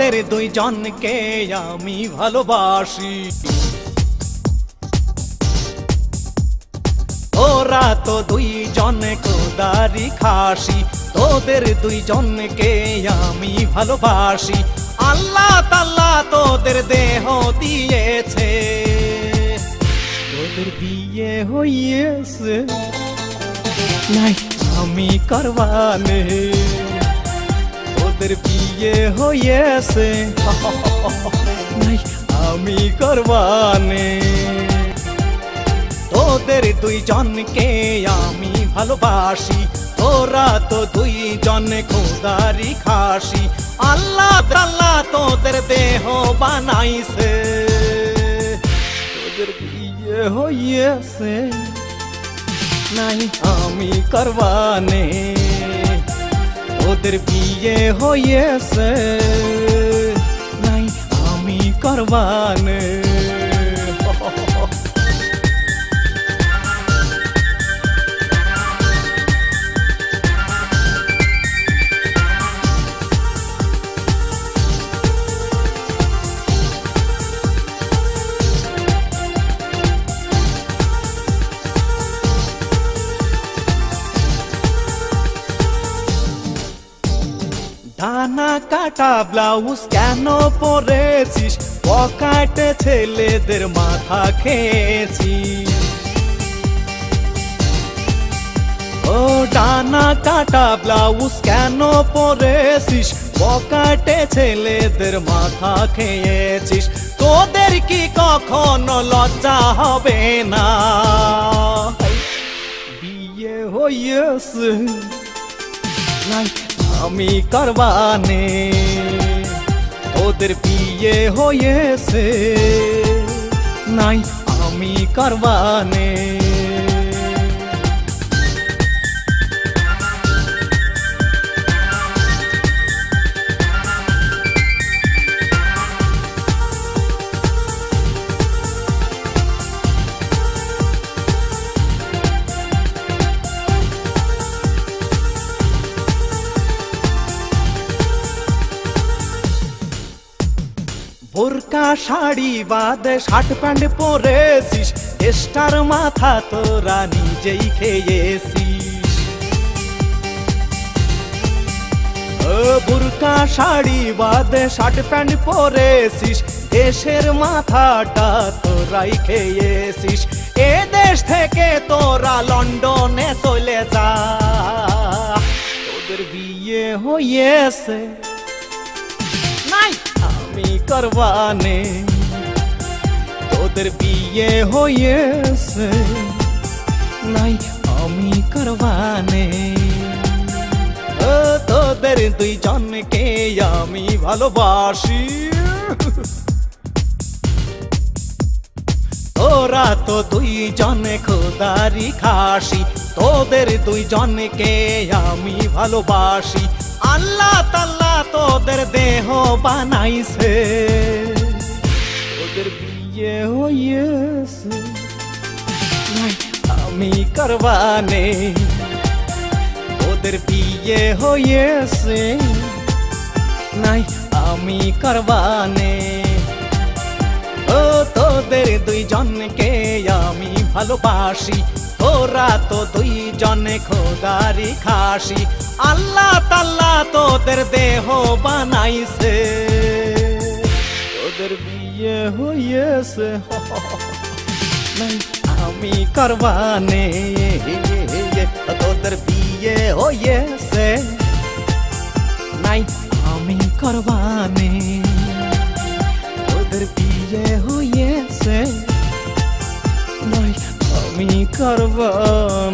তোদের দুইজনকে আমি ভালোবাসি। ওরা তো দুইজন খোদারি খাসি, তোদের দুইজনকে আমি ভালোবাসি। আল্লাহ তাআলা তোদের দেহ দিয়েছে, তোদের বিয়ে হইয়েছে, নাই আমি করবানে। তোদের বিয়ে হইয়েছে, নাই আমি করবানে। তোদের দুইজনকে আমি ভালোবাসি, তোরা তো দুইজন খোদারি খাসি। আল্লাহ তাআলা তোদের দেহ বানাইছে, তোদের বিয়ে হইয়েছে, নাই আমি করবানে। তোদের বিয়ে হইয়েছে, নাই আমি করবানে। ডানা কাটা ব্লাউজ কেন পরেছিস, পকেটে ছেলেদের মাথা খেয়েছিস। ও ডানা কাটা ব্লাউজ কেন পরেছিস, পকেটে ছেলেদের মাথা খেয়েছিস। তোদের কি কখনো লজ্জা হবে না, বিয়ে হইয়েছে, নাই আমি করবানে। তোদের বিয়ে হয়েছে, নাই আমি করবানে। বোরকা শাড়ি বাদে শার্ট প্যান্ট পরেছিস, স্টার মাথা তোরা নিজেই খেয়েছিস। বোরকা শাড়ি বাদে শার্ট প্যান্ট পরেছিস, দেশের মাথাটা তোরাই খেয়েছিস। এ দেশ থেকে তোরা লন্ডনে চলে যা, তোদের বিয়ে হয়েছে, নাই আমি করবানে। তোদের বিয়ে হয়েছে, নাই আমি করবানে। ও তোদের দুইজনকে আমি ভালোবাসি, তোরা তো দুইজন খোদারি খাসি। তোদের দুইজনকে আমি ভালোবাসি। আল্লাহ তাআলা তোদের দেহ বানাইছে, তোদের বিয়ে হইয়েছে, নাই আমি করবানে। তোদের বিয়ে হইয়েছে, নাই আমি করবানে। ও তোদের দুইজনকে আমি ভালোবাসি, তোরা তো দুইজন খোদারি খাসি। আল্লাহ তাআলা তোদের দেহ বানাইছে, তোদের বিয়ে হইয়েছে, নাই আমি করবানে। তোদের বিয়ে হইয়েছে, নাই আমি করবানে। তোদের বিয়ে হইয়েছে, নাই আমি করবানে।